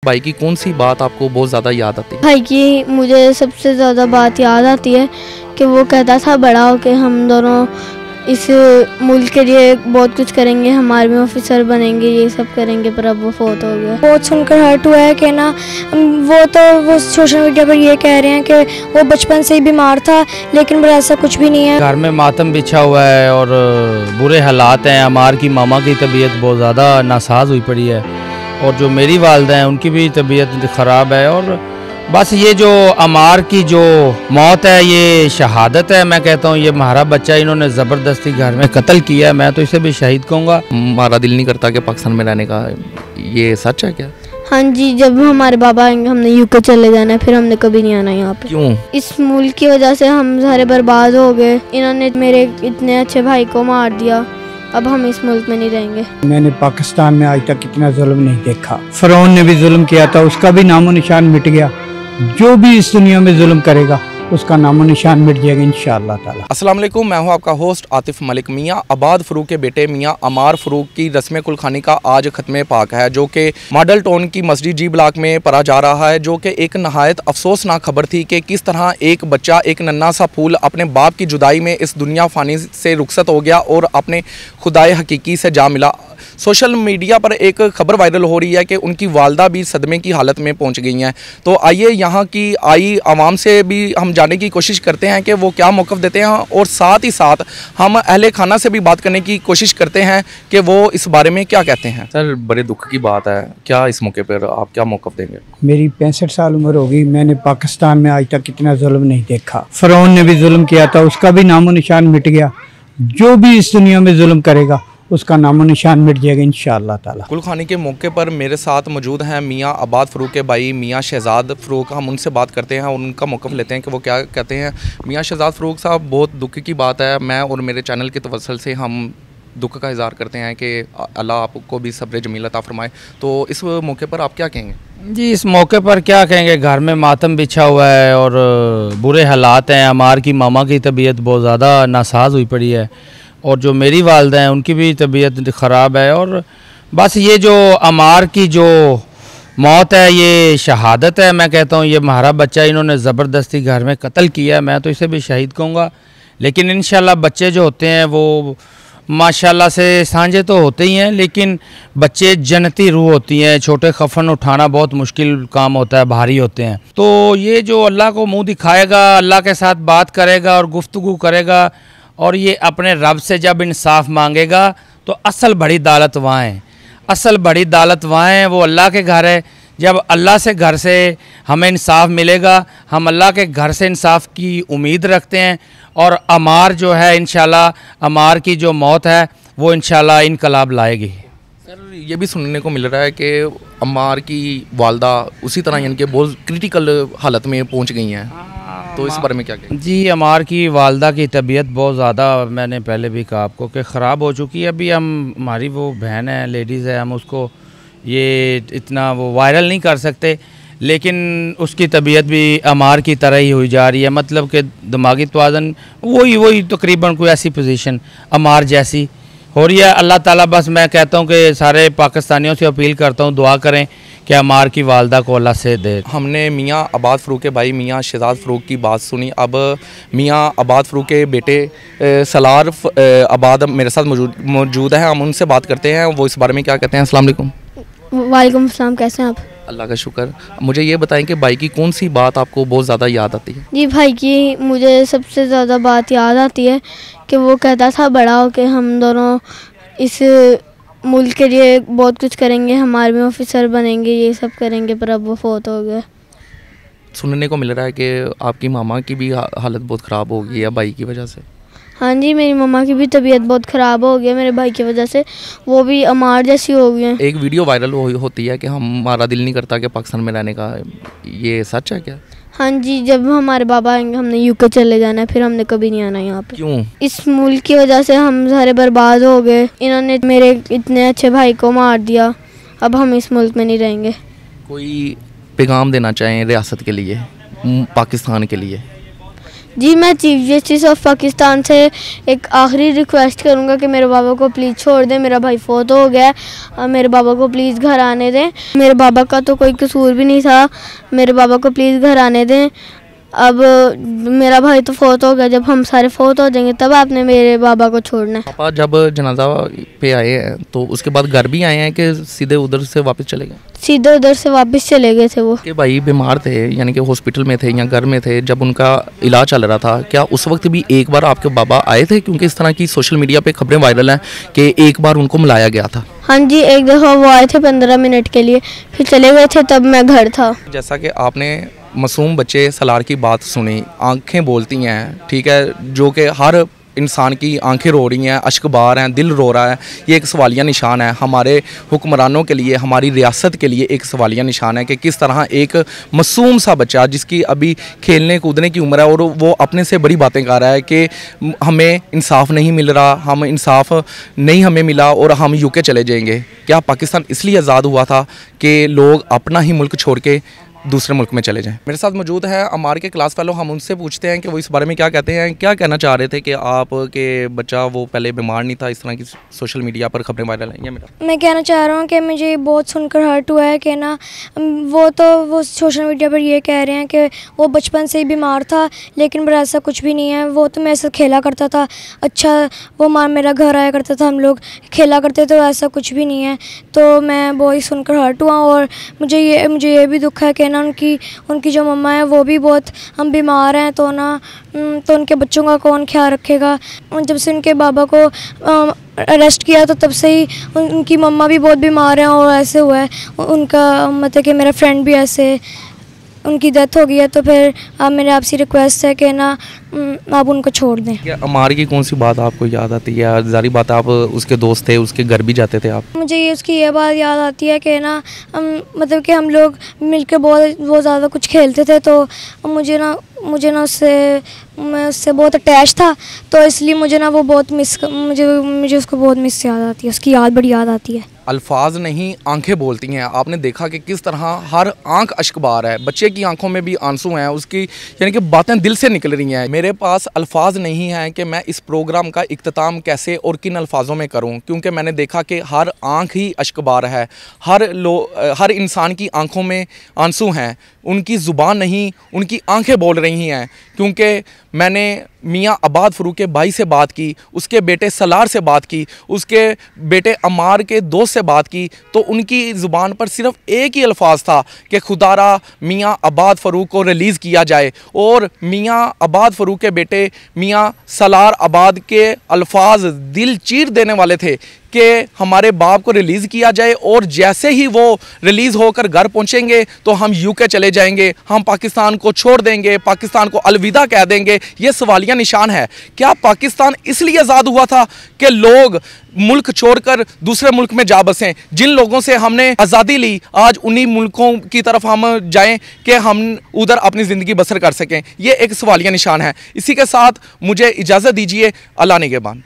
भाई की कौन सी बात आपको बहुत ज़्यादा याद आती है? भाई की मुझे सबसे ज़्यादा बात याद आती है कि वो कहता था बड़ा हो के हम दोनों इस मुल्क के लिए बहुत कुछ करेंगे, हम आर्मी ऑफिसर बनेंगे, ये सब करेंगे, पर अब वो फौत हो गया। बहुत सुनकर हर्ट हुआ है कि ना वो सोशल मीडिया पर ये कह रहे हैं कि वो बचपन से ही बीमार था, लेकिन ऐसा कुछ भी नहीं है। घर में मातम बिछा हुआ है और बुरे हालात हैं। अमार की मामा की तबीयत बहुत ज़्यादा नासाज हुई पड़ी है और जो मेरी वालदा हैं उनकी भी तबीयत ख़राब है। और बस ये जो अमार की जो मौत है ये शहादत है। मैं कहता हूँ ये हमारा बच्चा इन्होंने ज़बरदस्ती घर में कत्ल किया है। मैं तो इसे भी शहीद कहूँगा। हमारा दिल नहीं करता कि पाकिस्तान में रहने का, ये सच है क्या? हाँ जी, जब हमारे बाबा आएंगे हमने यूके चले जाना है, फिर हमने कभी नहीं आना यहाँ पे। क्यों? इस मुल्क की वजह से हम सारे बर्बाद हो गए। इन्होंने मेरे इतने अच्छे भाई को मार दिया, अब हम इस मुल्क में नहीं रहेंगे। मैंने पाकिस्तान में आज तक इतना जुल्म नहीं देखा। फ़िरौन ने भी जुल्म किया था, उसका भी नामो निशान मिट गया। जो भी इस दुनिया में जुल्म करेगा उसका नामो निशान मिट जाएगा इंशाअल्लाह ताला। अस्सलाम वालेकुम, मैं हूं आपका होस्ट आतिफ मलिक। मियाँ आबाद फ़रूक के बेटे मियाँ अमार फ़रूक की रस्म कुलखानी का आज ख़त्म पाक है, जो कि मॉडल टाउन की मस्जिद जी ब्लॉक में पढ़ा जा रहा है। जो कि एक नहायत अफसोसनाक खबर थी कि किस तरह एक बच्चा, एक नन्हा सा फूल अपने बाप की जुदाई में इस दुनिया फ़ानी से रुखसत हो गया और अपने खुदाए हकीकी से जा मिला। सोशल मीडिया पर एक खबर वायरल हो रही है कि उनकी वालदा भी सदमे की हालत में पहुंच गई हैं। तो आइए यहाँ की आई आवाम से भी हम जानने की कोशिश करते हैं कि वो क्या मौक़िफ़ देते हैं, और साथ ही साथ हम अहले खाना से भी बात करने की कोशिश करते हैं कि वो इस बारे में क्या कहते हैं। सर, बड़े दुख की बात है, क्या इस मौके पर आप क्या मौक़िफ़ देंगे? मेरी 65 साल उम्र होगी, मैंने पाकिस्तान में आज तक इतना जुल्म नहीं देखा। फ़िरौन ने भी जुल्म किया था, उसका भी नामो निशान मिट गया। जो भी इस दुनिया में जुल्म करेगा उसका नामो निशान मिट जाएगा इंशाअल्लाह ताला। कुलखानी के मौके पर मेरे साथ मौजूद हैं मियाँ आबाद फ़रूक के भाई मियाँ शहजाद फ़रूक। हम उनसे बात करते हैं, उनका मौक़िफ़ लेते हैं कि वो क्या कहते हैं। मियाँ शहजाद फ़रूक साहब, बहुत दुख की बात है। मैं और मेरे चैनल के तवस्सुल से हम दुख का इज़हार करते हैं कि अल्लाह आपको भी सब्र जमील अता फ़रमाए। तो इस मौके पर आप क्या कहेंगे? जी, इस मौके पर क्या कहेंगे, घर में मातम बिछा हुआ है और बुरे हालात हैं। अमार की मामा की तबीयत बहुत ज़्यादा नासाज हुई पड़ी है और जो मेरी वालदा हैं उनकी भी तबीयत ख़राब है। और बस ये जो अमार की जो मौत है ये शहादत है। मैं कहता हूँ ये हमारा बच्चा इन्होंने ज़बरदस्ती घर में कत्ल किया है। मैं तो इसे भी शहीद कहूँगा। लेकिन इंशाल्लाह बच्चे जो होते हैं वो माशाल्लाह से सांझे तो होते ही हैं, लेकिन बच्चे जन्नती रूह होती हैं। छोटे कफन उठाना बहुत मुश्किल काम होता है, भारी होते हैं। तो ये जो अल्लाह को मुँह दिखाएगा, अल्लाह के साथ बात करेगा और गुफ्तगू करेगा और ये अपने रब से जब इंसाफ मांगेगा तो असल बड़ी दौलत वहाँ है। असल बड़ी दौलत वहाँ है, वो अल्लाह के घर है। जब अल्लाह से घर से हमें इंसाफ मिलेगा, हम अल्लाह के घर से इंसाफ की उम्मीद रखते हैं। और अमार जो है इंशाल्लाह, अमार की जो मौत है वो इंशाल्लाह इनकलाब लाएगी। सर, ये भी सुनने को मिल रहा है कि अमार की वालदा उसी तरह यानी कि बहुत क्रिटिकल हालत में पहुँच गई हैं, तो इस बारे में क्या कहें? जी, अमार की वालदा की तबीयत बहुत ज़्यादा, मैंने पहले भी कहा आपको कि ख़राब हो चुकी है। अभी हमारी वो बहन है, लेडीज़ है, हम उसको ये इतना वो वायरल नहीं कर सकते, लेकिन उसकी तबीयत भी अमार की तरह ही हुई जा रही है। मतलब कि दिमागी तवाज़न वही तकरीबन कोई ऐसी पोजीशन अमार जैसी हो रही है। अल्लाह ताला, बस मैं कहता हूँ कि सारे पाकिस्तानियों से अपील करता हूँ दुआ करें कि अमार की वालदा को अल्लाह से दे। हमने मियाँ आबाद फ़रूक के भाई मियाँ शहजाद फ़रूक की बात सुनी। अब मियाँ आबाद फ़रूक के बेटे सलार आबाद मेरे साथ मौजूद है, हम उनसे बात करते हैं, वो इस बारे में क्या कहते हैं। अस्सलाम वालेकुम। वालेकुम सलाम, कैसे हैं आप? अल्लाह का शुक्र। मुझे ये बताएं कि भाई की कौन सी बात आपको बहुत ज़्यादा याद आती है? जी, भाई की मुझे सबसे ज़्यादा बात याद आती है कि वो कहता था बड़ा हो के हम दोनों इस मुल्क के लिए बहुत कुछ करेंगे, हम आर्मी ऑफिसर बनेंगे, ये सब करेंगे, पर अब वो फौत हो गया। सुनने को मिल रहा है कि आपकी मामा की भी हालत बहुत ख़राब हो गई है भाई की वजह से। हाँ जी, मेरी मम्मा की भी तबीयत बहुत ख़राब हो गई है मेरे भाई की वजह से, वो भी अमार जैसी हो गई है। एक वीडियो वायरल होती है कि हमारा दिल नहीं करता कि पाकिस्तान में रहने का, ये सच है क्या? हाँ जी, जब हमारे बाबा आएंगे हमने यूके चले जाना है, फिर हमने कभी नहीं आना यहाँ पे। क्यों? इस मुल्क की वजह से हम सारे बर्बाद हो गए। इन्होंने मेरे इतने अच्छे भाई को मार दिया, अब हम इस मुल्क में नहीं रहेंगे। कोई पैगाम देना चाहें रियासत के लिए, पाकिस्तान के लिए? जी, मैं चीफ जस्टिस ऑफ पाकिस्तान से एक आखिरी रिक्वेस्ट करूंगा कि मेरे बाबा को प्लीज़ छोड़ दें। मेरा भाई फोत हो गया है, मेरे बाबा को प्लीज़ घर आने दें। मेरे बाबा का तो कोई कसूर भी नहीं था, मेरे बाबा को प्लीज़ घर आने दें। अब मेरा भाई तो फोत हो गया, जब हम सारे फोत हो जाएंगे तब आपने मेरे बाबा को छोड़ना है। पापा जब जनाजा पे आए हैं तो उसके बाद घर भी आए हैं कि सीधे उधर से वापस चले गए? सीधे उधर से वापस चले गए थे वो। कि भाई बीमार थे, यानी कि हॉस्पिटल में थे या घर में थे जब उनका इलाज चल रहा था, क्या उस वक्त भी एक बार आपके बाबा आए थे? क्योंकि इस तरह की सोशल मीडिया पे खबरें वायरल हैं कि एक बार उनको मिलाया गया था। हाँ जी, एक दफ़ा वो आए थे 15 मिनट के लिए, फिर चले गए थे, तब मैं घर था। जैसा कि आपने मासूम बच्चे सलार की बात सुनी, आंखें बोलती हैं, ठीक है, जो कि हर इंसान की आंखें रो रही हैं, अश्क बहार हैं, दिल रो रहा है, ये एक सवालिया निशान है। हमारे हुक्मरानों के लिए, हमारी रियासत के लिए एक सवालिया निशान है कि किस तरह एक मासूम सा बच्चा जिसकी अभी खेलने कूदने की उम्र है और वो अपने से बड़ी बातें कर रहा है कि हमें इंसाफ नहीं मिल रहा, हम इंसाफ नहीं हमें मिला और हम यूके चले जाएंगे। क्या पाकिस्तान इसलिए आज़ाद हुआ था कि लोग अपना ही मुल्क छोड़ के दूसरे मुल्क में चले जाएं? मेरे साथ मौजूद है अमार के क्लास फेलो, हम उनसे पूछते हैं कि वो इस बारे में क्या कहते हैं। क्या कहना चाह रहे थे कि आप के बच्चा वो पहले बीमार नहीं था, इस तरह की सोशल मीडिया पर खबरें वायरल हैं? मैं कहना चाह रहा हूँ कि मुझे बहुत सुनकर हर्ट हुआ है कि ना वो सोशल मीडिया पर ये कह रहे हैं कि वो बचपन से ही बीमार था, लेकिन पर ऐसा कुछ भी नहीं है। वो तो मेरे साथ खेला करता था, अच्छा वो मेरा घर आया करता था, हम लोग खेला करते थे, ऐसा कुछ भी नहीं है। तो मैं बहुत ही सुनकर हर्ट हुआ और मुझे ये भी दुख है कि ना उनकी जो मम्मा है वो भी बहुत हम बीमार हैं, तो उनके बच्चों का कौन ख्याल रखेगा। जब से उनके बाबा को अरेस्ट किया तो तब से ही उनकी मम्मा भी बहुत बीमार हैं और ऐसे हुआ है उनका, मतलब कि मेरा फ्रेंड भी ऐसे उनकी डेथ हो गई है। तो फिर मेरे आपसे रिक्वेस्ट है कि ना आप उनको छोड़ दें। क्या अमार की कौन सी बात आपको याद आती है? ज़ारी बात, आप उसके दोस्त थे, उसके घर भी जाते थे आप? मुझे उसकी ये बात याद आती है कि ना मतलब कि हम लोग मिलकर बहुत ज़्यादा कुछ खेलते थे, तो मुझे ना मैं उससे बहुत अटैच था, तो इसलिए मुझे ना वो बहुत मुझे उसको बहुत मिस याद आती है, उसकी याद बड़ी याद आती है। अल्फाज नहीं, आंखें बोलती हैं। आपने देखा कि किस तरह हर आंख अश्कबार है, बच्चे की आंखों में भी आंसू हैं, उसकी यानी कि बातें दिल से निकल रही हैं। मेरे पास अल्फाज नहीं हैं कि मैं इस प्रोग्राम का इख्तिताम कैसे और किन अल्फाजों में करूं, क्योंकि मैंने देखा कि हर आंख ही अश्कबार है, हर इंसान की आंखों में आंसू हैं, उनकी ज़ुबान नहीं, उनकी आंखें बोल रही हैं। क्योंकि मैंने मियाँ आबाद फ़रूक के भाई से बात की, उसके बेटे सलार से बात की, उसके बेटे अमार के दोस्त से बात की, तो उनकी ज़ुबान पर सिर्फ़ एक ही अल्फाज था कि खुदारा मियाँ आबाद फ़रूक को रिलीज़ किया जाए। और मियाँ आबाद फ़रूक के बेटे मियाँ सलार आबाद के अल्फाज दिल चीर देने वाले थे कि हमारे बाप को रिलीज़ किया जाए, और जैसे ही वो रिलीज़ होकर घर पहुंचेंगे तो हम यूके चले जाएंगे, हम पाकिस्तान को छोड़ देंगे, पाकिस्तान को अलविदा कह देंगे। ये सवालिया निशान है। क्या पाकिस्तान इसलिए आज़ाद हुआ था कि लोग मुल्क छोड़कर दूसरे मुल्क में जा बसें? जिन लोगों से हमने आज़ादी ली, आज उन्हीं मुल्कों की तरफ हम जाएं कि हम उधर अपनी ज़िंदगी बसर कर सकें? ये एक सवालिया निशान है। इसी के साथ मुझे इजाज़त दीजिए। अल्लाह निगहबान।